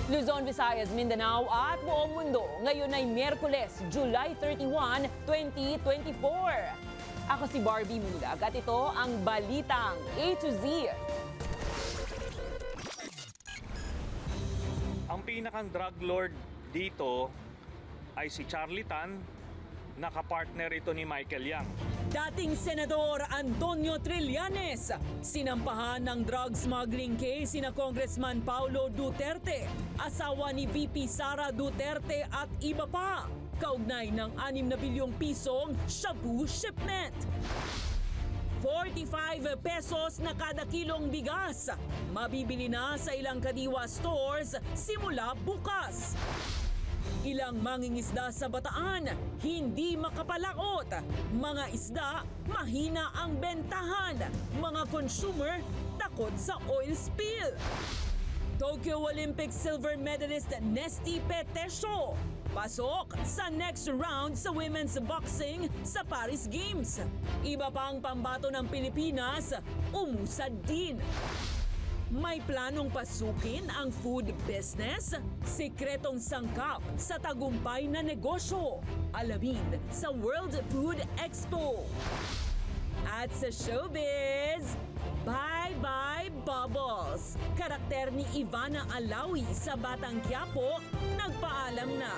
Luzon, Visayas, Mindanao at buong mundo. Ngayon ay Miyerkules, July 31, 2024. Ako si Barbie Mulag at ito ang Balitang A to Z. Ang pinakang drug lord dito ay si Charlie Tan, nakapartner ito ni Michael Yang. Dating Senador Antonio Trillanes, sinampahan ng drug smuggling case sina Congressman Paulo Duterte, asawa ni VP Sara Duterte at iba pa, kaugnay ng 6 na bilyong pisong shabu shipment. 45 pesos na kada kilong bigas, mabibili na sa ilang Kadiwa stores simula bukas. Ilang mangingisda sa Bataan, hindi makapalaot. Mga isda, mahina ang bentahan. Mga consumer, takot sa oil spill. Tokyo Olympic silver medalist Nesty Petesio, pasok sa next round sa women's boxing sa Paris Games. Iba pang pambato ng Pilipinas, umusad din. May planong pasukin ang food business? Sikretong sangkap sa tagumpay na negosyo. Alamin sa World Food Expo. At sa showbiz, bye-bye Bubbles! Karakter ni Ivana Alawi sa Batang Quiapo, nagpaalam na.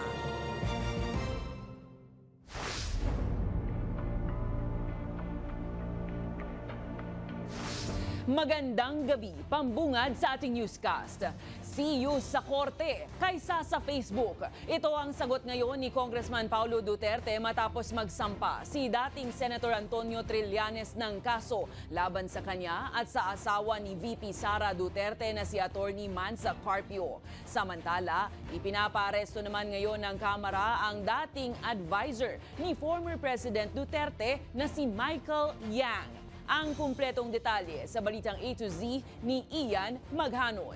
Magandang gabi, pambungad sa ating newscast. See you sa korte kaysa sa Facebook. Ito ang sagot ngayon ni Congressman Paulo Duterte matapos magsampa si dating Senator Antonio Trillanes ng kaso laban sa kanya at sa asawa ni VP Sara Duterte na si Attorney Mansa Carpio. Samantala, ipinaparesto naman ngayon ng Kamara ang dating advisor ni former President Duterte na si Michael Yang. Ang kumpletong detalye sa Balitang A to Z ni Ian Maghanoy.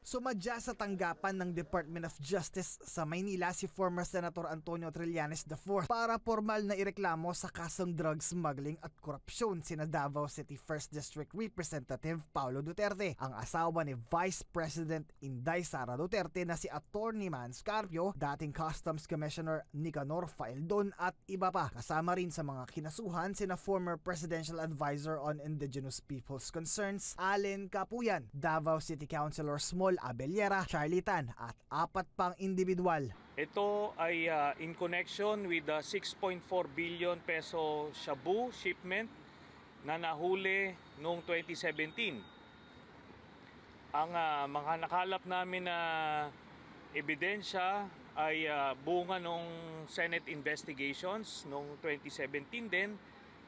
Sumadya sa tanggapan ng Department of Justice sa Maynila si former Senator Antonio Trillanes IV para formal na ireklamo sa kasong drug smuggling at korupsyon sina Davao City 1st District Representative Paulo Duterte, ang asawa ni Vice President Inday Sara Duterte na si Attorney Mansa Carpio, dating Customs Commissioner Nicanor Faeldon at iba pa. Kasama rin sa mga kinasuhan sina former Presidential Advisor on Indigenous People's Concerns Allen Capuyan, Davao City Councilor Small Abellera, Charlie Tan at 4 pang individual. Ito ay in connection with the 6.4 billion peso shabu shipment na nahuli noong 2017. Ang mga nakalap namin na ebidensya ay bunga nung Senate investigations noong 2017 din,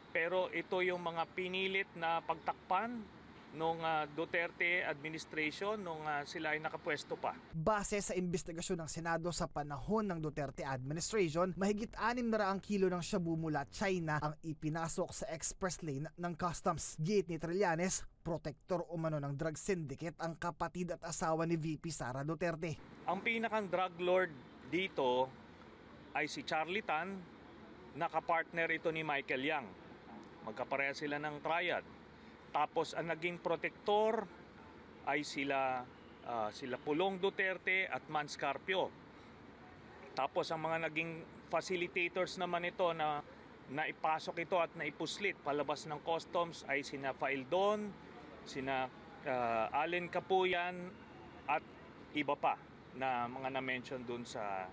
pero ito yung mga pinilit na pagtakpan nung Duterte administration nung sila ay nakapwesto pa. Base sa investigasyon ng Senado sa panahon ng Duterte administration, mahigit 600 kilo ng shabu mula China ang ipinasok sa express lane ng customs. Gate ni Trillanes, protektor umano ng drug syndicate ang kapatid at asawa ni VP Sara Duterte. Ang pinakang drug lord dito ay si Charlie Tan, nakapartner ito ni Michael Yang. Magkapareha sila ng triad. Tapos ang naging protektor ay sila Pulong Duterte at Mansa Carpio. Tapos ang mga naging facilitators naman ito na naipasok ito at naipuslit palabas ng customs ay sina Faeldon, sina Allen Capuyan at iba pa na mga na-mention dun sa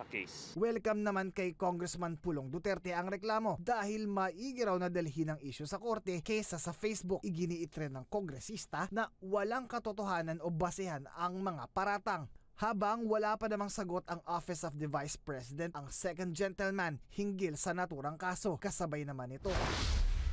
case. Welcome naman kay Congressman Pulong Duterte ang reklamo dahil maigi raw na dalhin ang issue sa korte kesa sa Facebook. Iginiit rin ng kongresista na walang katotohanan o basehan ang mga paratang. Habang wala pa namang sagot ang Office of the Vice President, ang second gentleman, hinggil sa naturang kaso. Kasabay naman ito,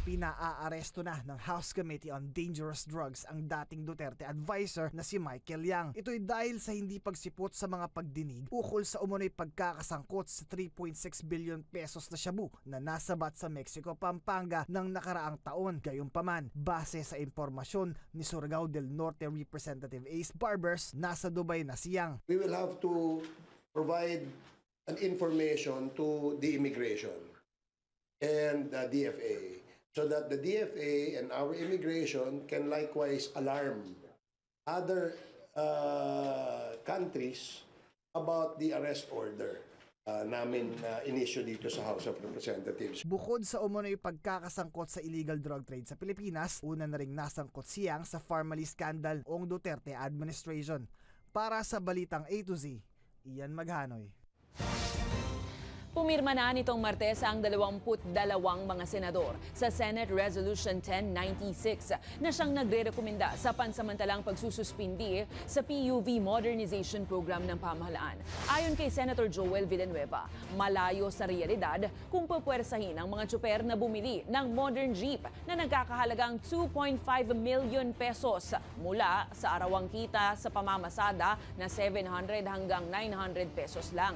pinaaresto na ng House Committee on Dangerous Drugs ang dating Duterte advisor na si Michael Yang. Ito'y dahil sa hindi pagsipot sa mga pagdinig ukol sa umunoy pagkakasangkot sa 3.6 billion pesos na shabu na nasabat sa Mexico, Pampanga ng nakaraang taon. Gayunpaman, base sa impormasyon ni Surigao del Norte Representative Ace Barbers, nasa Dubai na si Yang. We will have to provide an information to the immigration and the DFA, so that the DFA and our immigration can likewise alarm other countries about the arrest order namin inisyu dito sa House of Representatives. Bukod sa umunoy pagkakasangkot sa illegal drug trade sa Pilipinas, una na ring nasangkot siyang sa Pharmally scandal ng Duterte administration. Para sa Balitang A to Z, Ian Maghanoy. Pumirma na nitong Martes ang 22 mga senador sa Senate Resolution 1096 na siyang nagre-rekomenda sa pansamantalang pagsususpindi sa PUV Modernization Program ng pamahalaan. Ayon kay Senator Joel Villanueva, malayo sa realidad kung pupwersahin ang mga tsuper na bumili ng modern jeep na nagkakahalagang 2.5 million pesos mula sa arawang kita sa pamamasada na 700 hanggang 900 pesos lang.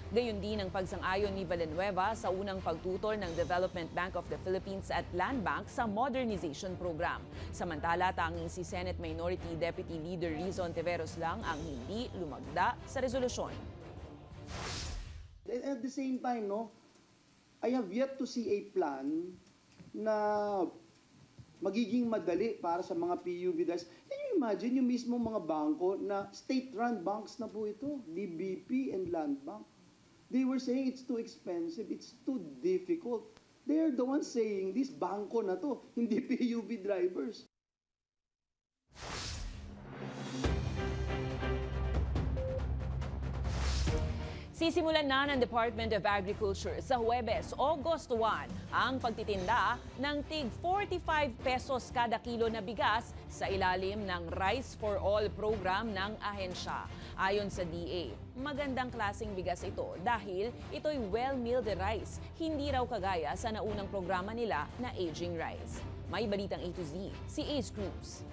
Gayon din ang pagsang-ayon ni Villanueva sa unang pagtutol ng Development Bank of the Philippines at Land Bank sa modernization program. Samantala, tanging si Senate Minority Deputy Leader Rizo Ontiveros lang ang hindi lumagda sa resolusyon. At the same time, I have yet to see a plan na magiging madali para sa mga PUV. Can you imagine yung mismo mga bangko na state-run banks na po ito, DBP and Land Bank? They were saying it's too expensive, it's too difficult. They're the ones saying this, bangko na to, hindi PUV drivers. Sisimulan na ng Department of Agriculture sa Huwebes, August 1, ang pagtitinda ng tig 45 pesos kada kilo na bigas sa ilalim ng Rice for All program ng ahensya. Ayon sa DA, magandang klaseng bigas ito dahil ito'y well-milled rice, hindi raw kagaya sa naunang programa nila na aging rice. May balitang A to Z, si Ace Cruz.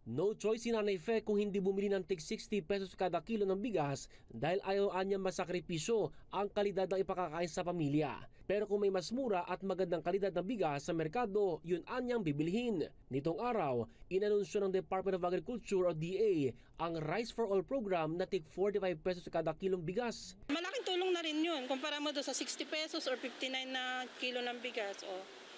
No choice si Nanay Fe kung hindi bumili ng tig 60 pesos kada kilo ng bigas dahil ayaw niya masakripisyo ang kalidad ng ipakakain sa pamilya. Pero kung may mas mura at magandang kalidad ng bigas sa merkado, yun anyang bibilhin. Nitong araw, inanunsyo ng Department of Agriculture o DA ang Rice for All program na tig 45 pesos kada kilong bigas. Malaking tulong na rin yun. Kumpara mo doon sa 60 pesos or 59 na kilo ng bigas.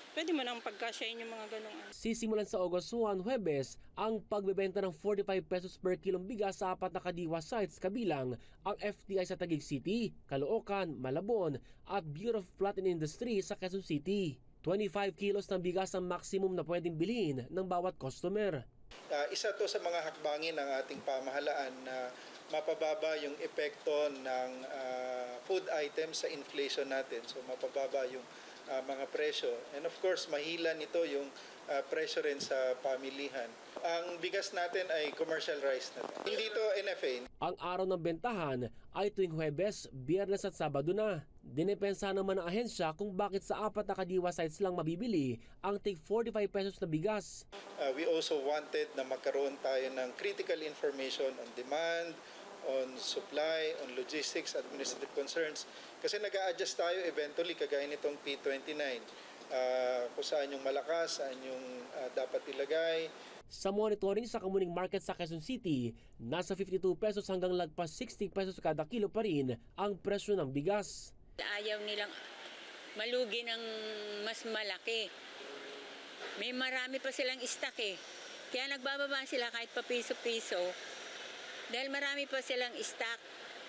Pwede mo nang pagkasyahin yung mga ganong. Sisimulan sa August 1, Huwebes, ang pagbebenta ng 45 pesos per kilong bigas sa 4 na kadiwa sites kabilang ang FTI sa Taguig City, Caloocan, Malabon at Bureau of Plant and Industry sa Quezon City. 25 kilos ng bigas ang maximum na pwedeng bilhin ng bawat customer. Isa to sa mga hakbangin ng ating pamahalaan na mapababa yung epekto ng food items sa inflation natin. So mapababa yung mga presyo. And of course, mahila nito yung presyo rin sa pamilihan. Ang bigas natin ay commercial rice na. Hindi ito NFA. Ang araw ng bentahan ay tuwing Huwebes, Biyernes at Sabado na. Dinepensa naman ng ahensya kung bakit sa 4 na kadiwa sites lang mabibili ang tig 45 pesos na bigas. We also wanted na magkaroon tayo ng critical information on demand, on supply, on logistics, administrative concerns. Kasi nag-a-adjust tayo eventually kagaya nitong P29. Kung saan yung malakas, saan yung dapat ilagay. Sa monitoring sa Kamuning Market sa Quezon City, nasa 52 pesos hanggang lagpas 60 pesos kada kilo pa rin ang presyo ng bigas. Ayaw nilang malugi ng mas malaki. May marami pa silang stock Kaya nagbababa sila kahit pa piso-piso. Dahil marami pa silang stock,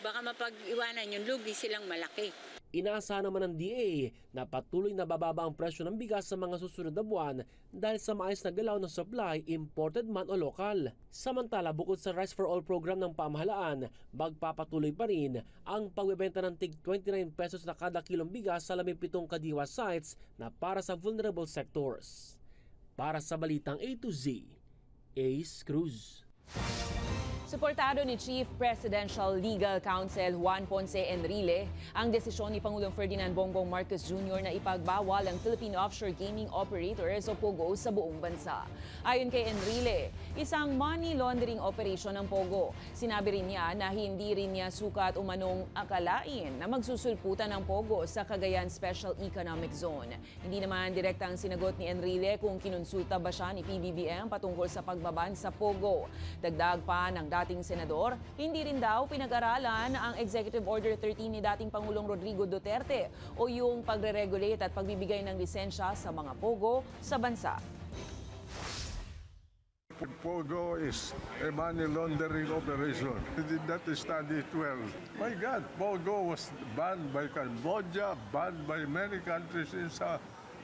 baka mapag-iwanan yung lugi silang malaki. Inaasahan naman ng DA na patuloy na bababa ang presyo ng bigas sa mga susunod na buwan dahil sa maayos na galaw ng supply, imported man o lokal. Samantala, bukod sa Rice for All program ng pamahalaan, magpapatuloy pa rin ang pagbebenta ng tig 29 pesos na kada kilong bigas sa 17 kadiwa sites na para sa vulnerable sectors. Para sa Balitang A to Z, Ace Cruz. Suportado ni Chief Presidential Legal Counsel Juan Ponce Enrile ang desisyon ni Pangulong Ferdinand Bongbong Marcos Jr. na ipagbawal ang Philippine Offshore Gaming Operators o POGO sa buong bansa. Ayon kay Enrile, isang money laundering operation ng POGO. Sinabi rin niya na hindi rin niya sukat umanong akalain na magsusulputan ng POGO sa Cagayan Special Economic Zone. Hindi naman direktang sinagot ni Enrile kung kinonsulta ba siya ni PBBM patungkol sa pagbaban sa POGO. Dagdag pa ng dating senador, hindi rin daw pinag-aralan ang Executive Order 13 ni dating Pangulong Rodrigo Duterte o yung pagre-regulate at pagbibigay ng lisensya sa mga POGO sa bansa. Pogo is a money laundering operation. He did not study it well. My God, Pogo was banned by Cambodia, banned by many countries in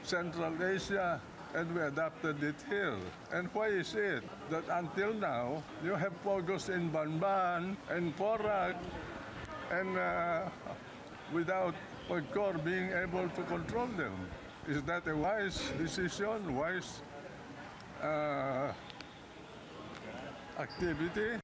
Central Asia, and we adopted it here. And why is it that until now, you have Pogos in Banban and Porac, and without PAGCOR being able to control them? Is that a wise decision, wise activity?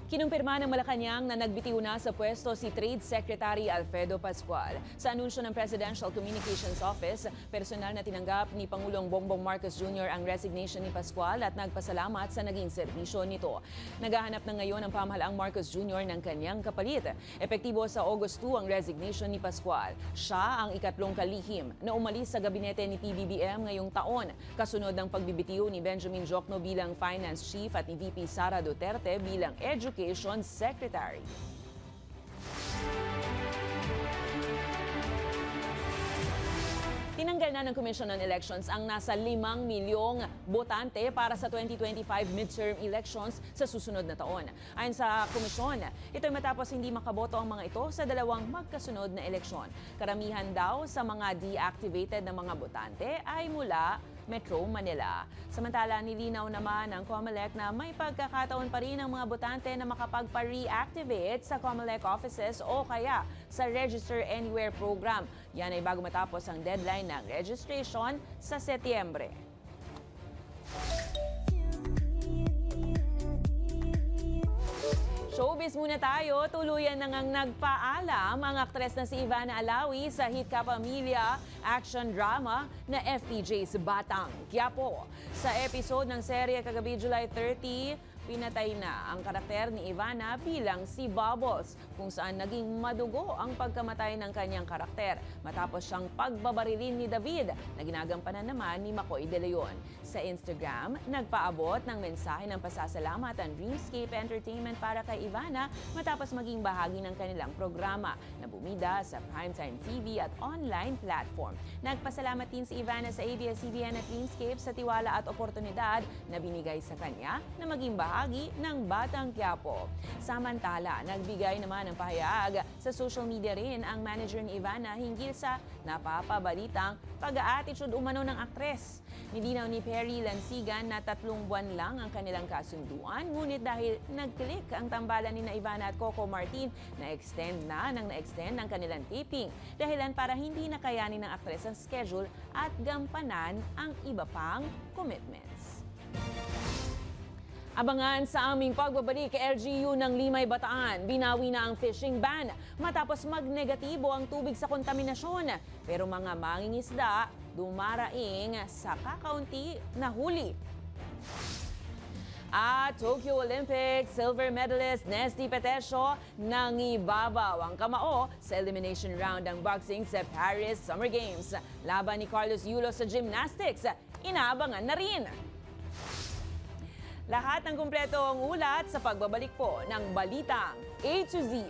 Kinumpirma ng Malacanang na nagbitiw na sa pwesto si Trade Secretary Alfredo Pascual. Sa anunsyo ng Presidential Communications Office, personal na tinanggap ni Pangulong Bongbong Marcos Jr. ang resignation ni Pascual at nagpasalamat sa naging serbisyo nito. Naghahanap na ngayon ang pamahalaang Marcos Jr. ng kanyang kapalit. Epektibo sa August 2 ang resignation ni Pascual. Siya ang ikatlong kalihim na umalis sa gabinete ni PBBM ngayong taon, kasunod ng pagbibitiw ni Benjamin Jocno bilang Finance Chief at ni VP Sara Duterte bilang Education Secretary. Tinanggal na ng Commission on Elections ang nasa 5 milyong botante para sa 2025 midterm elections sa susunod na taon. Ayon sa komisyon, ito'y matapos hindi makaboto ang mga ito sa dalawang magkasunod na eleksyon. Karamihan daw sa mga deactivated na mga botante ay mula Metro Manila. Samantala, nilinaw naman ng COMELEC na may pagkakataon pa rin ang mga botante na makapagpa-reactivate sa COMELEC offices o kaya sa Register Anywhere program. Yan ay bago matapos ang deadline ng registration sa Setyembre. Showbiz muna tayo. Tuluyan na ngang nagpaalam ang aktres na si Ivana Alawi sa hit kapamilya action drama na FPJ's Batang Quiapo. Sa episode ng serye kagabi July 30, pinatay na ang karakter ni Ivana bilang si Bubbles, kung saan naging madugo ang pagkamatay ng kanyang karakter matapos siyang pagbabarilin ni David na ginagampanan naman ni Makoy De Leon. Sa Instagram, nagpaabot ng mensahe ng pasasalamat ang Dreamscape Entertainment para kay Ivana matapos maging bahagi ng kanilang programa na bumida sa Primetime TV at online platform. Nagpasalamat din si Ivana sa ABS-CBN at Dreamscape sa tiwala at oportunidad na binigay sa kanya na maging bahagi ng Batang Quiapo. Samantala, nagbigay naman ng pahayag sa social media rin ang manager ni Ivana hinggil sa napapabalitang pag-a-attitude umano ng aktres. Nilinaw ni Perry Lansigan na 3 buwan lang ang kanilang kasunduan, ngunit dahil nag-click ang tambalan ni Ivana at Coco Martin, na-extend ang kanilang taping. Dahilan para hindi nakayanin ng aktres ang schedule at gampanan ang iba pang commitments. Abangan sa aming pagbabalik kay LGU ng Limay Bataan. Binawi na ang fishing ban matapos magnegatibo ang tubig sa kontaminasyon. Pero mga mangingisda dumaraing sa kakaunti na huli. At Tokyo Olympics silver medalist Nesty Petesio nangibabaw ang kamao sa elimination round ng boxing sa Paris Summer Games. Laban ni Carlos Yulo sa gymnastics, inaabangan na rin. Lahat ng kumpletong ulat sa pagbabalik po ng Balitang A to Z.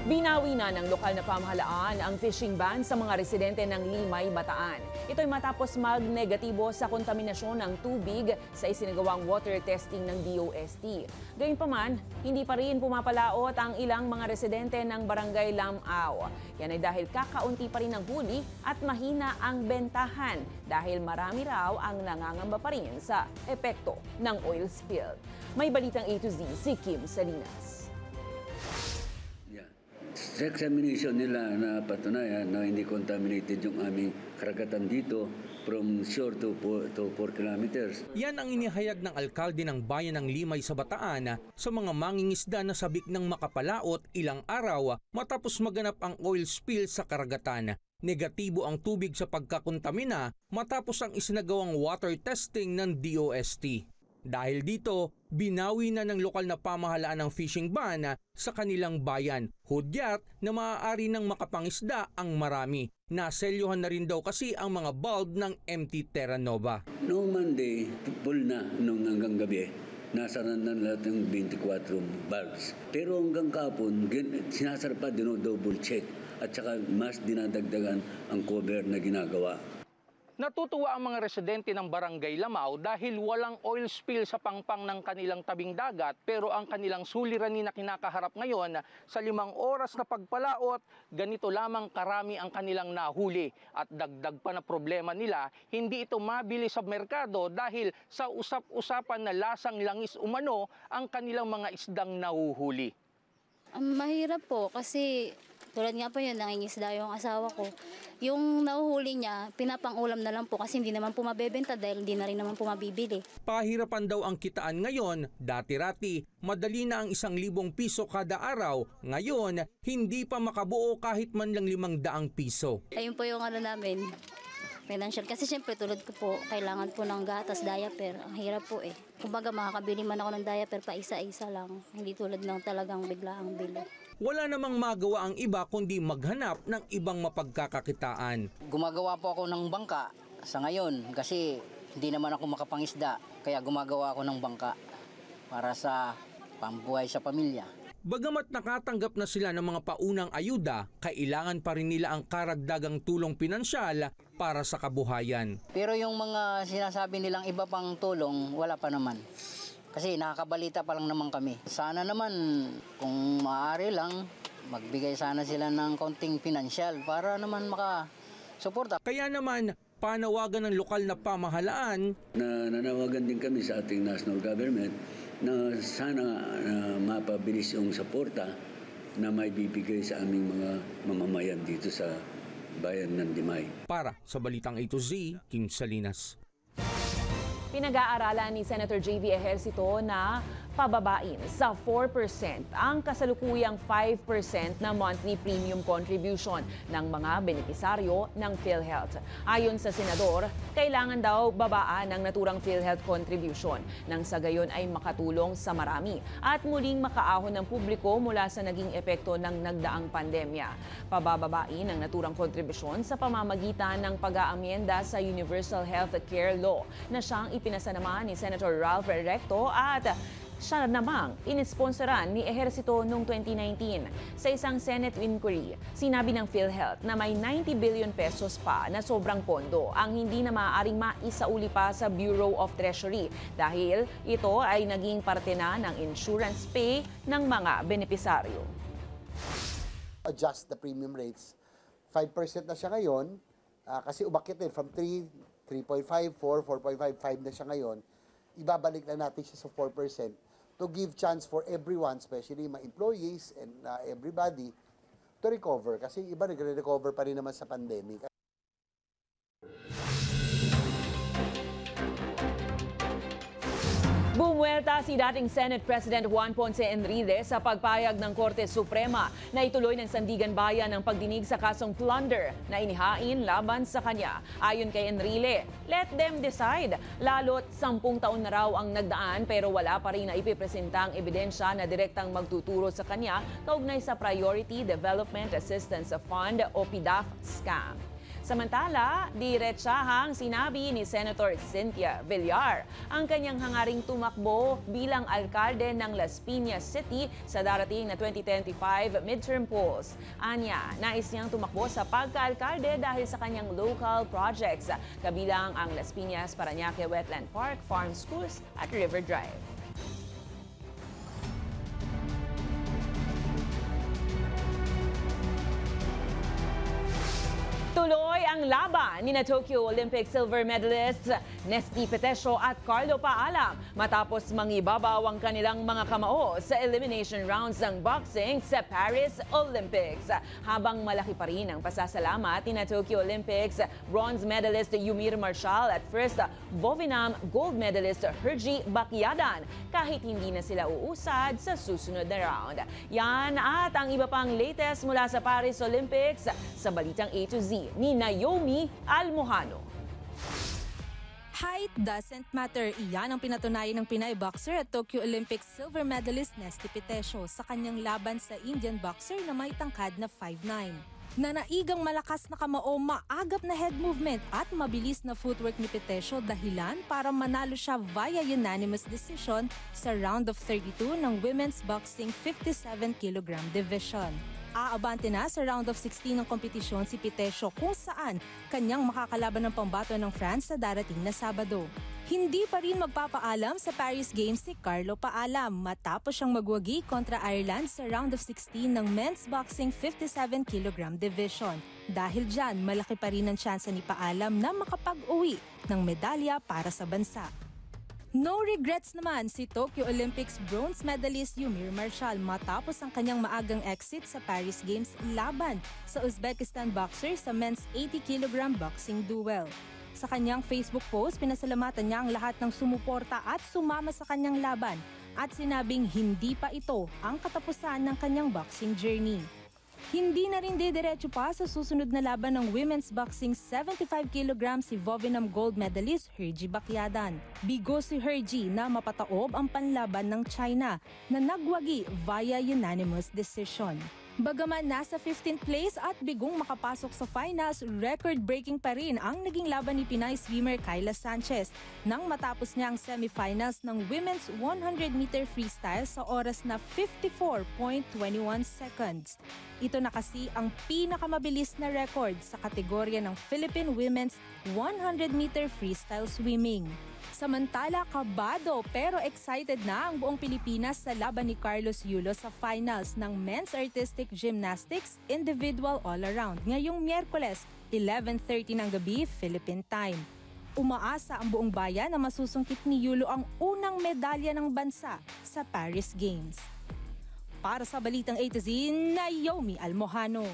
Binawi na ng lokal na pamahalaan ang fishing ban sa mga residente ng Limay, Bataan. Ito'y matapos mag-negatibo sa kontaminasyon ng tubig sa isinagawang water testing ng DOST. Gayunpaman, hindi pa rin pumapalaot ang ilang mga residente ng Barangay Lamao. Yan ay dahil kakaunti pa rin ang huli at mahina ang bentahan dahil marami raw ang nangangamba pa rin sa epekto ng oil spill. May balitang A to Z si Kim Salinas. Sa examination nila na patunayan na hindi contaminated yung aming karagatan dito from shore to 4 kilometers. Yan ang inihayag ng alkalde ng bayan ng Limay sa Bataan sa mga mangingisda na sabik ng makapalaot ilang araw matapos maganap ang oil spill sa karagatan. Negatibo ang tubig sa pagkakontamina matapos ang isinagawang water testing ng DOST. Dahil dito, binawi na ng lokal na pamahalaan ng fishing ban sa kanilang bayan. Hudyat na maaari ng makapangisda ang marami. Naselyuhan na rin daw kasi ang mga bulb ng MT Terra Nova. Noong Monday, full na nung hanggang gabi. Nasara na lahat ng 24 bulbs. Pero hanggang kapon, sinasara pa, double check. At saka mas dinadagdagan ang cover na ginagawa. Natutuwa ang mga residente ng Barangay Lamao dahil walang oil spill sa pangpang ng kanilang tabing dagat, pero ang kanilang suliranin na kinakaharap ngayon sa 5 oras na pagpalaot, ganito lamang karami ang kanilang nahuli. At dagdag pa na problema nila, hindi ito mabili sa merkado dahil sa usap-usapan na lasang langis umano ang kanilang mga isdang nahuhuli. Mahirap po kasi tulad nga po yun, nangingisda yung asawa ko. Yung nahuhuli niya, pinapang-ulam na lang po kasi hindi naman po mabebenta dahil hindi na rin naman po mabibili. Pahirapan daw ang kitaan ngayon. Dati-rati, madali na ang 1,000 piso kada araw. Ngayon, hindi pa makabuo kahit man lang 500 piso. Ayun po yung namin, financial. Kasi syempre tulad ko po, kailangan po ng gatas, diaper. Ang hirap po eh. Kumbaga makakabili man ako ng diaper pa isa-isa lang. Hindi tulad ng talagang biglaang bili. Wala namang magawa ang iba kundi maghanap ng ibang mapagkakakitaan. Gumagawa po ako ng bangka sa ngayon kasi hindi naman ako makapangisda. Kaya gumagawa ako ng bangka para sa pambuhay sa pamilya. Bagamat nakatanggap na sila ng mga paunang ayuda, kailangan pa rin nila ang karagdagang tulong pinansyal para sa kabuhayan. Pero yung mga sinasabi nilang iba pang tulong, wala pa naman. Kasi nakakabalita pa lang naman kami. Sana naman kung maaari lang, magbigay sana sila ng konting pinansyal para naman makasuporta. Kaya naman, panawagan ng lokal na pamahalaan na nanawagan din kami sa ating national government na sana mapabilis yung suporta na may bibigay sa aming mga mamamayan dito sa bayan ng Limay. Para sa Balitang A to Z, Kim Salinas. Pinag-aaralan ni Senator JV Ejercito na pababain sa 4% ang kasalukuyang 5% na monthly premium contribution ng mga benepisaryo ng PhilHealth. Ayon sa senador, kailangan daw babaan ang naturang PhilHealth contribution nang sa gayon ay makatulong sa marami at muling makaahon ng publiko mula sa naging epekto ng nagdaang pandemya. Pababain ang naturang kontribusyon sa pamamagitan ng pag-aamyenda sa Universal Health Care Law na siyang ipinasa naman ni Senator Ralph Recto at siya namang inisponsoran ni Ejercito noong 2019. Sa isang Senate inquiry, sinabi ng PhilHealth na may 90 billion pesos pa na sobrang pondo ang hindi na maaaring maisauli pa sa Bureau of Treasury dahil ito ay naging parte na ng insurance pay ng mga benepisaryo. Adjust the premium rates. 5% na siya ngayon kasi umakit din from 3, 3.5, 4, 4.5, 5 na siya ngayon. Ibabalik na natin siya sa 4% to give chance for everyone, especially mga employees and everybody, to recover. Kasi iba nagre-recover pa rin naman sa pandemic. Bumuelta si dating Senate President Juan Ponce Enrile sa pagpayag ng Korte Suprema na ituloy ng Sandigan Bayan ang pagdinig sa kasong plunder na inihain laban sa kanya. Ayon kay Enrile, let them decide. Lalo't 10 taon na raw ang nagdaan pero wala pa rin na ipipresentang ebidensya na direktang magtuturo sa kanya kaugnay sa Priority Development Assistance Fund o PDAF scam. Samantala, diretsahang sinabi ni Senator Cynthia Villar ang kanyang hangaring tumakbo bilang alkalde ng Las Piñas City sa darating na 2025 midterm polls. Anya, nais niyang tumakbo sa pagka-alkalde dahil sa kanyang local projects, kabilang ang Las Piñas Parañaque Wetland Park, Farm Schools at River Drive. Tuloy ang laban ni Tokyo Olympic silver medalists Nesty Petesio at Carlo Paalam matapos mangibabaw ang kanilang mga kamao sa elimination rounds ng boxing sa Paris Olympics. Habang malaki pa rin ang pasasalamat ni Tokyo Olympics bronze medalist Yumir Marshall at first Vovinam gold medalist Hergy Bacyadan kahit hindi na sila uusad sa susunod na round. Yan at ang iba pang latest mula sa Paris Olympics sa Balitang A to Z ni Naomi Almohano. Height doesn't matter. Iyan ang pinatunayan ng Pinay boxer at Tokyo Olympics silver medalist Nesty Pitesio sa kanyang laban sa Indian boxer na may tangkad na 5'9". Nanaigang malakas na kamao, maagap na head movement at mabilis na footwork ni Pitesio dahilan para manalo siya via unanimous decision sa round of 32 ng women's boxing 57 kg division. Aabante na sa round of 16 ng kompetisyon si Pitesio kung saan kanyang makakalaban ng pambato ng France sa darating na Sabado. Hindi pa rin magpapaalam sa Paris Games si Carlo Paalam matapos siyang magwagi kontra Ireland sa round of 16 ng men's boxing 57 kg division. Dahil dyan, malaki pa rin ang tsansa ni Paalam na makapag-uwi ng medalya para sa bansa. No regrets naman si Tokyo Olympics bronze medalist Yumir Marshall matapos ang kanyang maagang exit sa Paris Games laban sa Uzbekistan boxer sa men's 80 kg boxing duel. Sa kanyang Facebook post, pinasalamatan niya ang lahat ng sumuporta at sumama sa kanyang laban at sinabing hindi pa ito ang katapusan ng kanyang boxing journey. Hindi na rin didiretso pa sa susunod na laban ng women's boxing 75 kg si Vovinam gold medalist Hergy Bacyadan. Bigo si Hergy na mapataob ang panlaban ng China na nagwagi via unanimous decision. Bagaman nasa 15th place at bigong makapasok sa finals, record-breaking pa rin ang naging laban ni Pinay swimmer Kyla Sanchez nang matapos niya ang semifinals ng women's 100-meter freestyle sa oras na 54.21 seconds. Ito na kasi ang pinakamabilis na record sa kategorya ng Philippine women's 100-meter freestyle swimming. Samantala, kabado pero excited na ang buong Pilipinas sa laban ni Carlos Yulo sa finals ng Men's Artistic Gymnastics Individual All-Around ngayong Miyerkules, 11:30 ng gabi, Philippine Time. Umaasa ang buong bayan na masusungkit ni Yulo ang unang medalya ng bansa sa Paris Games. Para sa Balitang A to Z, Naomi Almojano.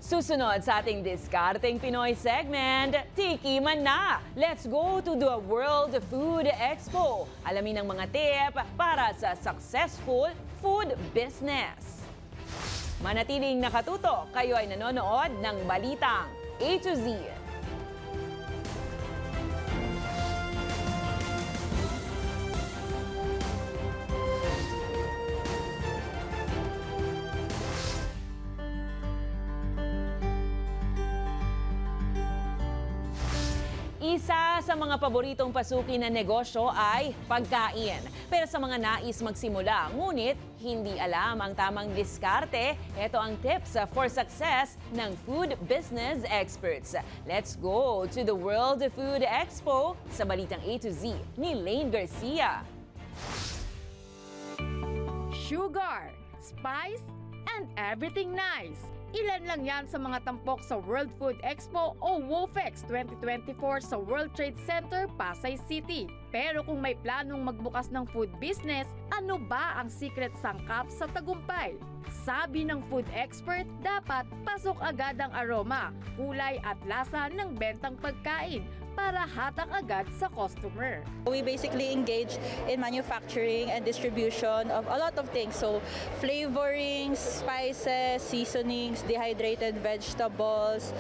Susunod sa ating Diskarteng Pinoy segment, tikiman na! Let's go to the World Food Expo. Alamin ang mga tip para sa successful food business. Manatiling nakatutok, kayo ay nanonood ng Balitang A to Z. Isa sa mga paboritong pasukin na negosyo ay pagkain. Pero sa mga nais magsimula, ngunit hindi alam ang tamang diskarte, ito ang tips for success ng food business experts. Let's go to the World Food Expo sa Balitang A to Z ni Lane Garcia. Sugar, spice, and everything nice. Ilan lang yan sa mga tampok sa World Food Expo o WOFEX 2024 sa World Trade Center, Pasay City. Pero kung may planong magbukas ng food business, ano ba ang secret sangkap sa tagumpay? Sabi ng food expert, dapat pasok agad ang aroma, kulay at lasa ng bentang pagkain para hatak agad sa customer. We basically engage in manufacturing and distribution of a lot of things. So flavorings, spices, seasonings, dehydrated vegetables,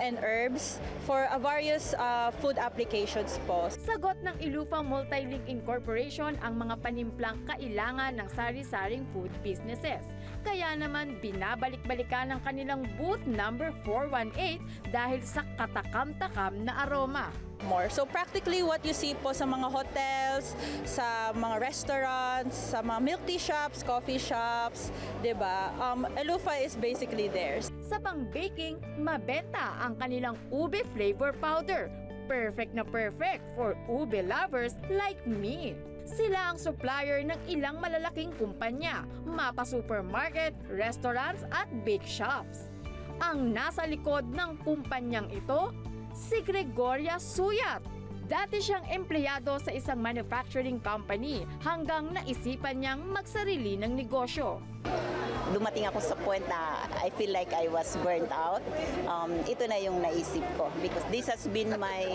and herbs for various food applications po. Sagot ng Ilufang Multilink Incorporation ang mga panimplang kailangan ng sari-saring food businesses. Kaya naman binabalik-balikan ng kanilang booth number 418 dahil sa katakam-takam na aroma. More. So practically what you see po sa mga hotels, sa mga restaurants, sa mga milk tea shops, coffee shops, 'di ba? Elufa is basically theirs. Sa pang-baking, mabenta ang kanilang ube flavor powder. Perfect na perfect for ube lovers like me. Sila ang supplier ng ilang malalaking kumpanya, mapa supermarket, restaurants at bake shops. Ang nasa likod ng kumpanyang ito, si Gregoria Suyat. Dati siyang empleyado sa isang manufacturing company hanggang naisipan niyang magsarili ng negosyo. Dumating ako sa point na I feel like I was burnt out. Ito na yung naisip ko because this has been my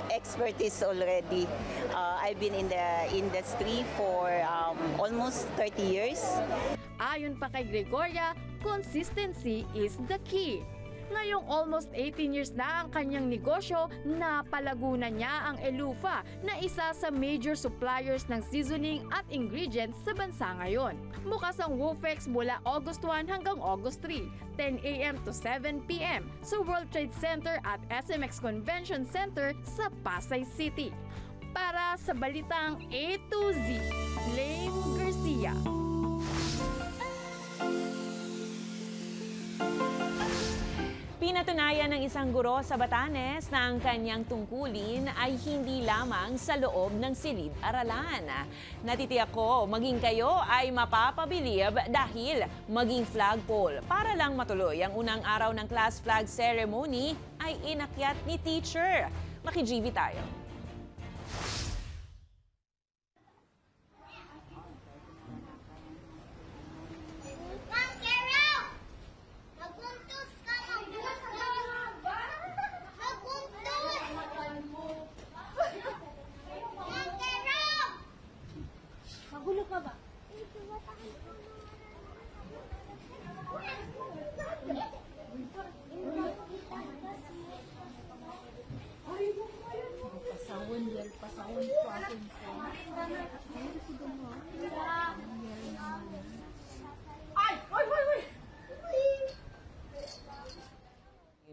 expertise already. I've been in the industry for almost 30 years. Ayon pa kay Gregoria, consistency is the key. Ngayong almost 18 years na ang kanyang negosyo, napalago na niya ang Elufa na isa sa major suppliers ng seasoning at ingredients sa bansa ngayon. Bukas ang Wofex mula August 1 hanggang August 3, 10 a.m. to 7 p.m. sa World Trade Center at SMX Convention Center sa Pasay City. Para sa Balitang A to Z, Lane Garcia. Pinatunayan ng isang guro sa Batanes na ang kanyang tungkulin ay hindi lamang sa loob ng silid-aralan. Natitiyak ko maging kayo ay mapapabilib dahil maging flagpole para lang matuloy ang unang araw ng class flag ceremony ay inakyat ni teacher. Maki-GV tayo.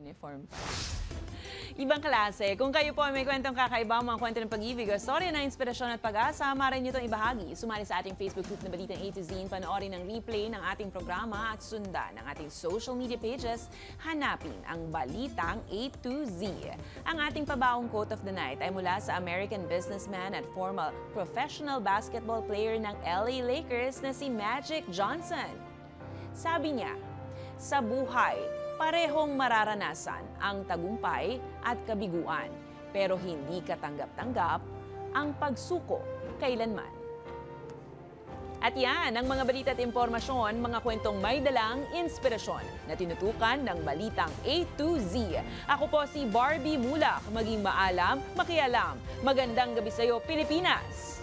Uniform. Ibang klase. Kung kayo po ay may kwentong kakaiba, mga kwento ng pag-ibig o storya ng inspirasyon at pag-asa, maaari nyo itong ibahagi. Sumali sa ating Facebook group na Balitang A to Z, panoorin ang replay ng ating programa at sundan ang ating social media pages. Hanapin ang Balitang A to Z. Ang ating pabaong quote of the night ay mula sa American businessman at former professional basketball player ng LA Lakers na si Magic Johnson. Sabi niya, sa buhay, parehong mararanasan ang tagumpay at kabiguan, pero hindi katanggap-tanggap ang pagsuko kailanman. At yan ang mga balita at impormasyon, mga kwentong may dalang inspirasyon na tinutukan ng Balitang A to Z. Ako po si Barbie Mulak, maging maalam, makialam. Magandang gabi sa iyo, Pilipinas!